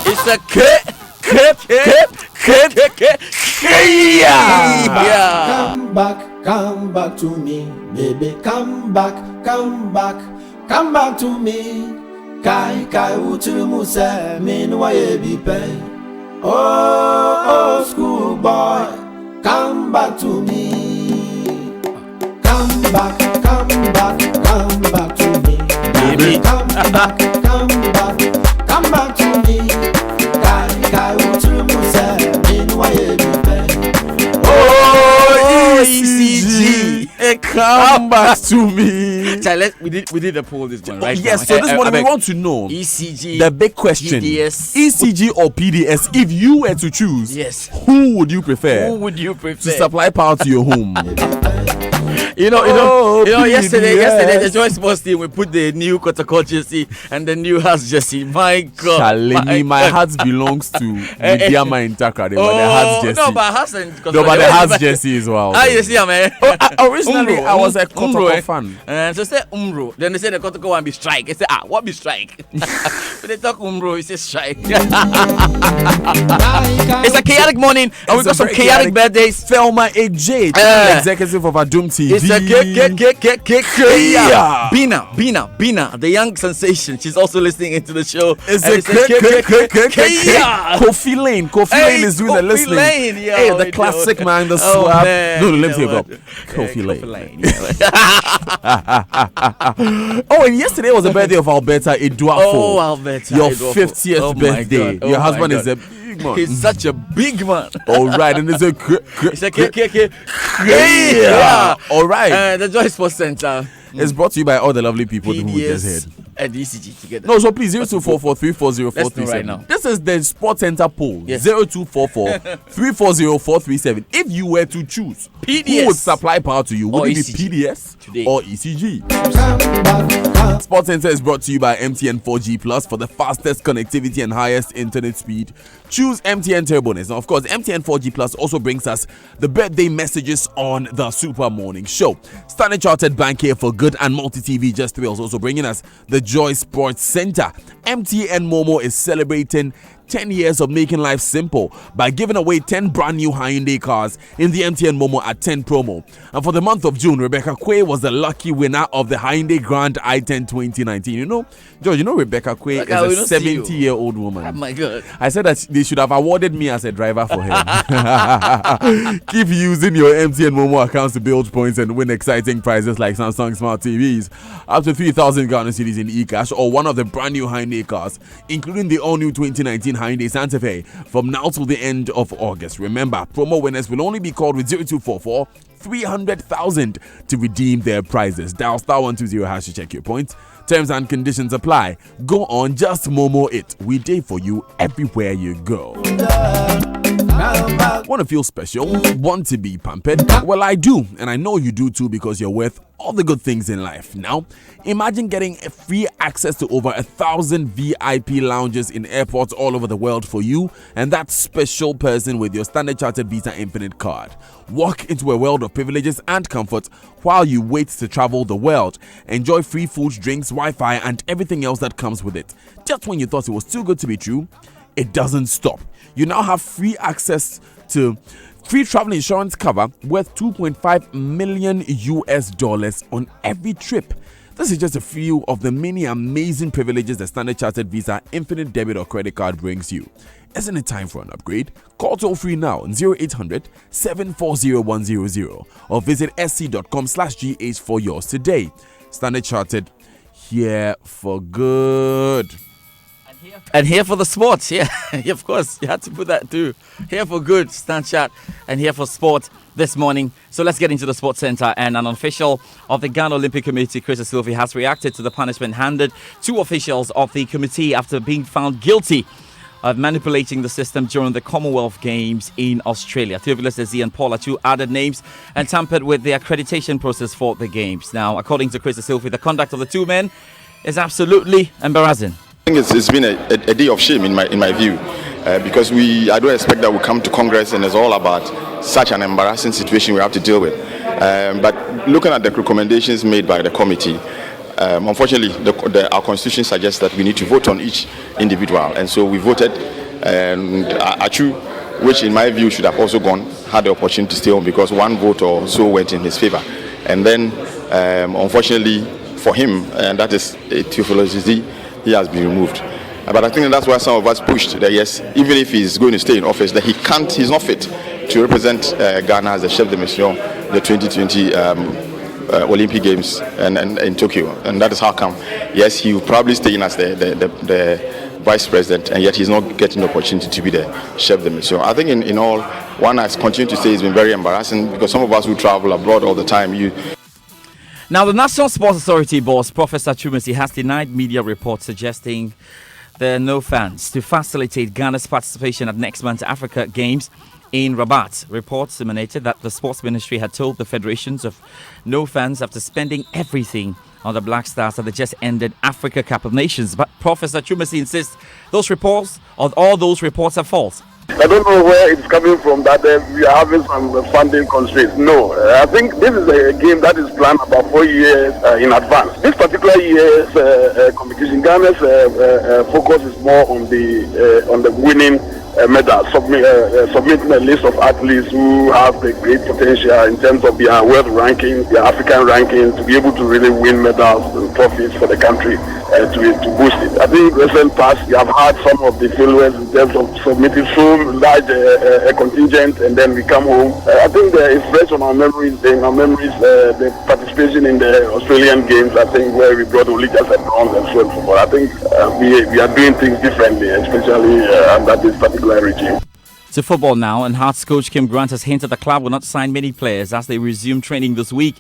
It's a Come back to me, baby, come back to me. Kai utrumu se min waye bi pay. Oh, school boy, come back to me. Come back to me, baby, come back to me. Kai utrumu se min waye bi pay. Oh, ECG. Come back to me. We did the poll this one, right? Yes, so this morning we want to know ECG, the big question: PDS. ECG or PDS? If you were to choose, yes, who would you prefer? To supply power to your home? Yesterday, the Joy Sports team, we put the new Kotoko jersey and the new Hearts jersey. My God. My heart belongs to Mediama in Takra. But the Hearts jersey. No, but Hearts and but the Hearts jersey as well. You see, man. Originally, I was a Kotoko fan. And so say Umbro. Then they say the Kotoko one be strike. They say, what be strike? But they talk Umbro, it says strike. It's a chaotic morning, and we got some chaotic birthdays. Thelma AJ, executive of Adum TV. It's a Bina, the young sensation. She's also listening into the show. Kofi Lane is doing the listening. Hey, the classic man, the swap. No, let me see about Kofi Lane. Oh, and yesterday was the birthday of Alberta Eduafo. Oh, Alberta, your 50th birthday. Your husband is a big man. He's such a big man. All right, and it's a all right. The Joy Sports Center. It's brought to you by all the lovely people who we just heard. And ECG together. No, so please 0244340437. Right now. This is the Sports Center poll. Yes. 0244340437. If you were to choose, PDS, who would supply power to you? Would it be PDS today or ECG? Sports Center is brought to you by MTN 4G Plus for the fastest connectivity and highest internet speed. Choose MTN TurboNet. Now, of course, MTN 4G Plus also brings us the birthday messages on the Super Morning Show. Standard Chartered Bank here for good, and Multi TV Just Thrills also bringing us the Joy Sports Center. MTN Momo is celebrating 10 years of making life simple by giving away 10 brand new Hyundai cars in the MTN Momo at 10 promo. And for the month of June, Rebecca Quay was the lucky winner of the Hyundai Grand i10 2019. You know, George, Rebecca Quay is a 70-year-old woman. Oh my God. I said that they should have awarded me as a driver for her. Keep using your MTN Momo accounts to build points and win exciting prizes like Samsung Smart TVs, up to 3,000 Ghana cedis in e-cash, or one of the brand new Hyundai cars, including the all-new 2019 Hyundai Santa Fe, from now till the end of August. Remember, promo winners will only be called with 0244 300,000 to redeem their prizes. Dial *120# to check your points. Terms and conditions apply. Go on, just Momo it. We day for you everywhere you go. Want to feel special? Want to be pampered? Well, I do, and I know you do too, because you're worth all the good things in life. Now, imagine getting free access to over 1,000 VIP lounges in airports all over the world for you and that special person with your Standard Chartered Visa Infinite card. Walk into a world of privileges and comfort while you wait to travel the world. Enjoy free food, drinks, Wi-Fi, and everything else that comes with it. Just when you thought it was too good to be true, it doesn't stop. You now have free access to free travel insurance cover worth $2.5 million on every trip. This is just a few of the many amazing privileges the Standard Chartered Visa Infinite Debit or Credit Card brings you. Isn't it time for an upgrade? Call toll free now on 0800 740 100 or visit sc.com/gh for yours today. Standard Chartered, here for good. And here for the sports, yeah, of course, you had to put that too. Here for good, Stan Chat, and here for sport this morning. So let's get into the Sports Center. And an official of the Ghana Olympic Committee, Chris Sylvie, has reacted to the punishment handed to officials of the committee after being found guilty of manipulating the system during the Commonwealth Games in Australia. Theophilus Ezi and Paula Chu added names and tampered with the accreditation process for the Games. Now, according to Chris Sylvie, the conduct of the two men is absolutely embarrassing. I think it's been a day of shame in my view, because I don't expect that we come to Congress and it's all about such an embarrassing situation we have to deal with. But looking at the recommendations made by the committee, unfortunately, our constitution suggests that we need to vote on each individual, and so we voted. And Achu, which in my view should have also gone, had the opportunity to stay on because one vote or so went in his favor. And then, unfortunately for him, and that is Theophilus Zizi, he has been removed. But I think that's why some of us pushed that yes, even if he's going to stay in office, that he's not fit to represent Ghana as the chef de mission, the 2020 Olympic Games and in Tokyo. And that is how come, yes, he will probably stay in as the vice president, and yet he's not getting the opportunity to be the chef de mission. I think in all, one has continued to say it's been very embarrassing because some of us who travel abroad all the time, Now, the National Sports Authority boss, Professor Twumasi, has denied media reports suggesting there are no fans to facilitate Ghana's participation at next month's Africa Games in Rabat. Reports emanated that the Sports Ministry had told the federations of no fans after spending everything on the Black Stars at the just ended Africa Cup of Nations. But Professor Twumasi insists those reports, or all those reports, are false. I don't know where it's coming from that we are having some funding constraints. No, I think this is a game that is planned about 4 years in advance. This particular year's competition, Ghana's focus is more on the winning medals, submitting a list of athletes who have the great potential in terms of their world ranking, their African ranking, to be able to really win medals and profits for the country to boost it. I think recent past we have had some of the failures in terms of submitting so large a contingent and then we come home. I think there is fresh on our memories. The participation in the Australian Games, I think, where we brought only just a bronze and so forth. I think we are doing things differently, especially under this particular regime. To football now, and Hearts coach Kim Grant has hinted the club will not sign many players as they resume training this week.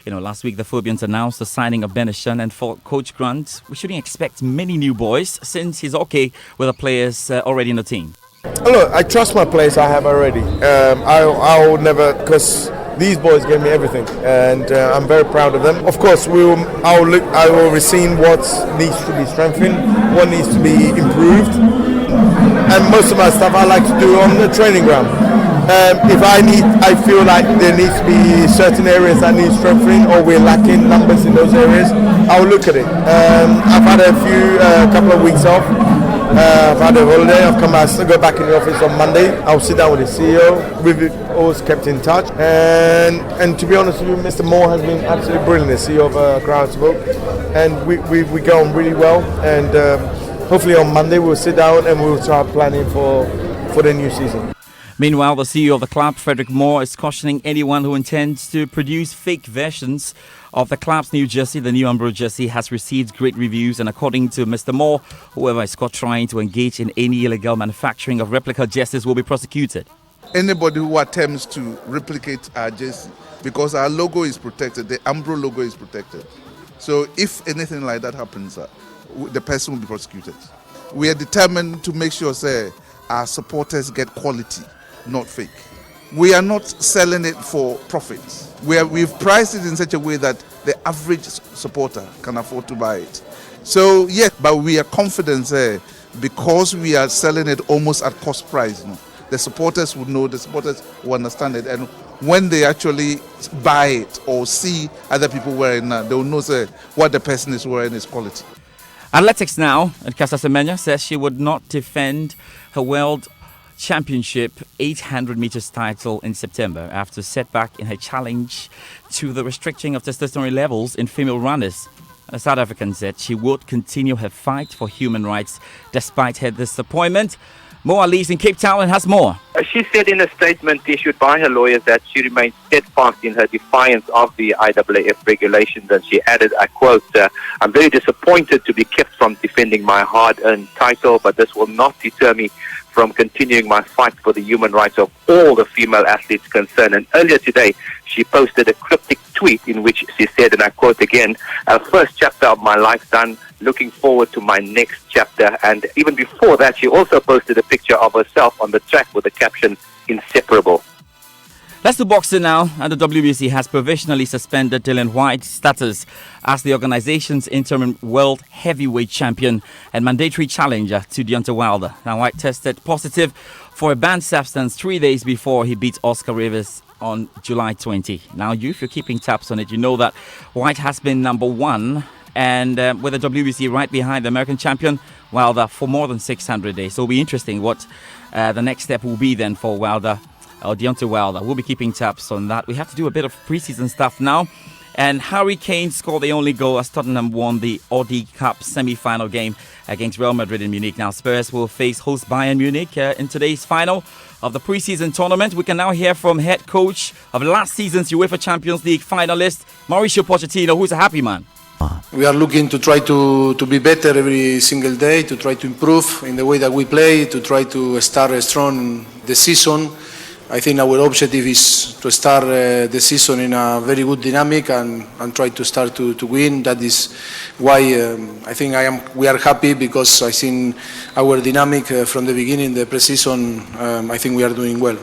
Last week the Phobians announced the signing of Benishan, and for Coach Grant, we shouldn't expect many new boys since he's okay with the players already in the team. Look, I trust my players I have already. I will never, because these boys gave me everything, and I'm very proud of them. Of course, I will receive what needs to be strengthened, what needs to be improved, and most of my stuff I like to do on the training ground. If I feel like there needs to be certain areas that need strengthening, or we're lacking numbers in those areas, I'll look at it. I've had a couple of weeks off. I've had a holiday. I still go back in the office on Monday. I'll sit down with the CEO. We've always kept in touch, and to be honest with you, Mr. Moore has been absolutely brilliant, the CEO of Crowds Book, and we go on really well. And hopefully on Monday we'll sit down and we'll start planning for the new season. Meanwhile, the CEO of the club, Frederick Moore, is cautioning anyone who intends to produce fake versions of the club's new jersey. The new Umbro jersey has received great reviews, and according to Mr. Moore, whoever is caught trying to engage in any illegal manufacturing of replica jerseys will be prosecuted. Anybody who attempts to replicate our jersey, because our logo is protected, the Umbro logo is protected. So if anything like that happens, the person will be prosecuted. We are determined to make sure, our supporters get quality, not fake. We are not selling it for profit. We've priced it in such a way that the average supporter can afford to buy it. So yes, but we are confident because we are selling it almost at cost price. The supporters would know, the supporters will understand it, and when they actually buy it or see other people wearing it, they will know what the person is wearing is quality. Athletics now, and Caster Semenya says she would not defend her World Championship 800 meters title in September after setback in her challenge to the restricting of testosterone levels in female runners. The South African said she would continue her fight for human rights despite her disappointment. Mo Ali is in Cape Town and has more. She said in a statement issued by her lawyers that she remains steadfast in her defiance of the IAAF regulations, and she added, I quote, I'm very disappointed to be kept from defending my hard-earned title, but this will not deter me from continuing my fight for the human rights of all the female athletes concerned. And earlier today, she posted a cryptic tweet in which she said, and I quote again, first chapter of my life done, looking forward to my next chapter. And even before that, she also posted a picture of herself on the track with the caption, inseparable. Let's do boxing now, and the WBC has provisionally suspended Dillian Whyte's status as the organization's interim world heavyweight champion and mandatory challenger to Deontay Wilder. Now, Whyte tested positive for a banned substance 3 days before he beat Oscar Rivas on July 20. Now, if you're keeping tabs on it, you know that Whyte has been number one and with the WBC right behind the American champion Wilder for more than 600 days. So it'll be interesting what the next step will be then for Wilder, or Deontay Wilder. We'll be keeping tabs on that. We have to do a bit of preseason stuff now. And Harry Kane scored the only goal as Tottenham won the Audi Cup semi-final game against Real Madrid in Munich. Now Spurs will face host Bayern Munich in today's final of the preseason tournament. We can now hear from head coach of last season's UEFA Champions League finalist, Mauricio Pochettino, who's a happy man. We are looking to try to be better every single day, to try to improve in the way that we play, to try to start strong the season. I think our objective is to start the season in a very good dynamic and try to start to win. That is why I think we are happy, because I think our dynamic from the beginning, the pre-season, I think we are doing well.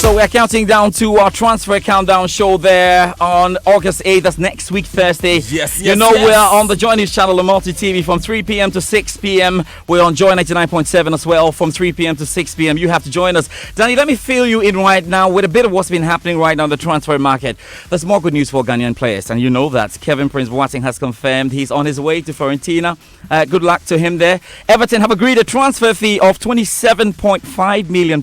So we're counting down to our transfer countdown show there on August 8th. That's next week, Thursday. Yes. We're on the Joy News channel on Multi TV from 3 p.m. to 6 p.m. We're on Joy 99.7 as well from 3 p.m. to 6 p.m. You have to join us. Danny, let me fill you in right now with a bit of what's been happening right now in the transfer market. There's more good news for Ghanaian players, and you know that. Kevin Prince Boateng has confirmed he's on his way to Fiorentina. Good luck to him there. Everton have agreed a transfer fee of £27.5 million,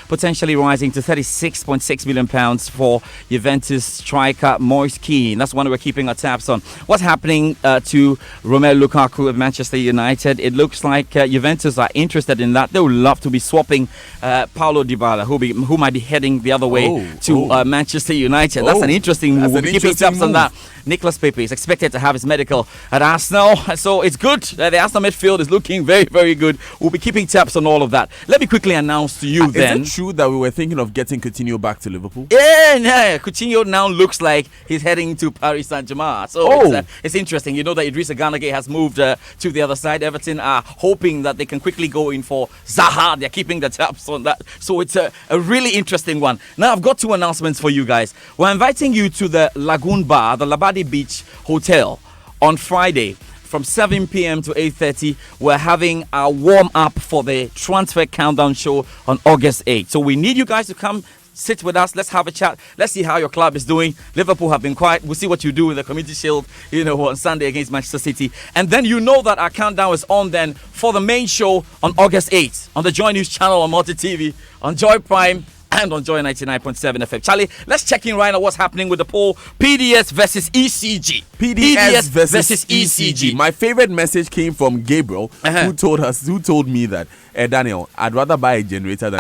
potentially rising to £36.6 million for Juventus striker Moise Kean. That's one we're keeping our tabs on. What's happening to Romelu Lukaku at Manchester United? It looks like Juventus are interested in that. They would love to be swapping Paulo Dybala, who might be heading the other way to Manchester United. That's an interesting move. We'll be keeping tabs on that. Nicolas Pepe is expected to have his medical at Arsenal, so it's good. The Arsenal midfield is looking very, very good. We'll be keeping tabs on all of that. Let me quickly announce to you then. Is it true that we were thinking of getting Coutinho back to Liverpool? Yeah. Coutinho now looks like he's heading to Paris Saint-Germain. So it's interesting. You know that Idrissa Gana Gueye has moved to the other side. Everton are hoping that they can quickly go in for Zaha. They're keeping the tabs on that. So it's a really interesting one. Now I've got two announcements for you guys. We're inviting you to the Lagoon Bar, the Labadi Beach Hotel on Friday from 7 p.m. to 8:30. We're having our warm-up for the transfer countdown show on August 8th. So we need you guys to come sit with us. Let's have a chat. Let's see how your club is doing. Liverpool have been quiet. We'll see what you do with the Community Shield, on Sunday against Manchester City. And then you know that our countdown is on then for the main show on August 8th on the Joy News channel on Multi TV, on Joy Prime, and on Joy 99.7 FM. Charlie, let's check in right now what's happening with the poll. PDS versus ECG. PDS versus ECG. My favorite message came from Gabriel, who told me that, Daniel, I'd rather buy a generator than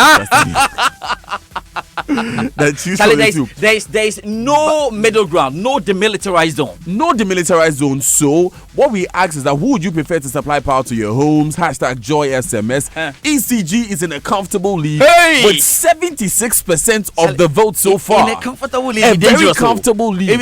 there's no middle ground, no demilitarized zone. No demilitarized zone. So what we ask is that who would you prefer to supply power to your homes? #Joy SMS. ECG is in a comfortable lead with 76% of the vote so far. In a comfortable lead. A very comfortable lead.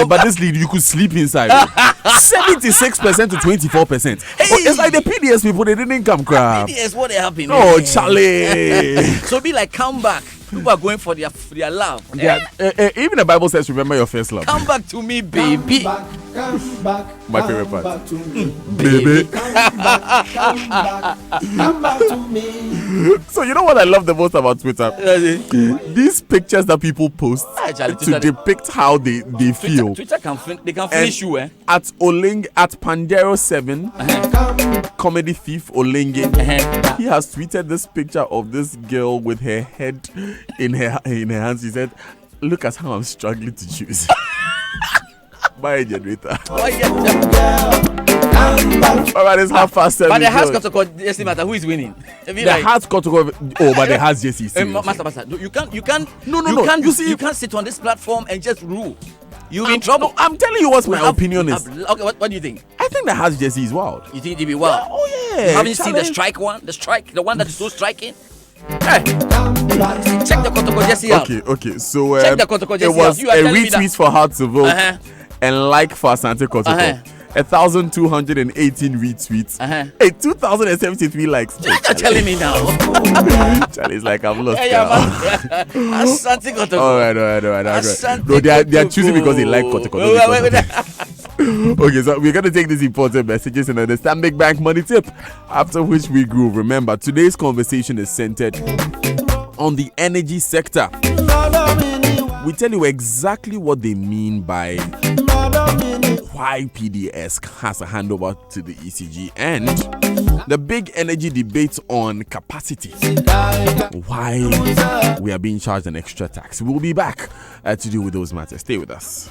But this lead you could sleep inside. 76% to 24%. It's like the PDS people, they didn't come crap. PDS, what happened? Oh, Charlie. So be like, come back. People are going for their love. Even the Bible says, remember your first love. Come back to me, baby. Come back. My favorite part. Back to me. Baby. Come back to me. So you know what I love the most about Twitter? These pictures that people post to depict how they feel. Twitter can finish you, At Pandero 7, comedy thief Olenge, he has tweeted this picture of this girl with her head in her hands. He said, "Look at how I'm struggling to choose." Buy a generator. Alright, it's 7:30. But the house got to call. Doesn't matter who is winning. The house got to go. Oh, but the house just is. Master, you can't. No. You can't sit on this platform and just rule. You'll be in trouble. No, I'm telling you what my opinion is. Okay, what do you think? I think the house Jesse is wild. You think it'll be wild? Yeah, oh yeah. You haven't seen the strike one? The one that is so striking? Hey, check the Kotoko Jesse out. Okay. So check the Kotoko Jesse it was out. a retweet for her to vote and like for Asante Kotoko. 1,218 retweets. Hey, 2,073 likes. You're not telling me now. Charlie's like, I'm lost. Hey, Asante Kotoko. All right. No, they are choosing because they like Kotoko. Okay, so we're going to take these important messages and understand Big Bank Money Tip, after which we groove. Remember, today's conversation is centered on the energy sector. We tell you exactly what they mean by why PDS has a handover to the ECG and the big energy debate on capacity. Why we are being charged an extra tax. We'll be back to deal with those matters. Stay with us.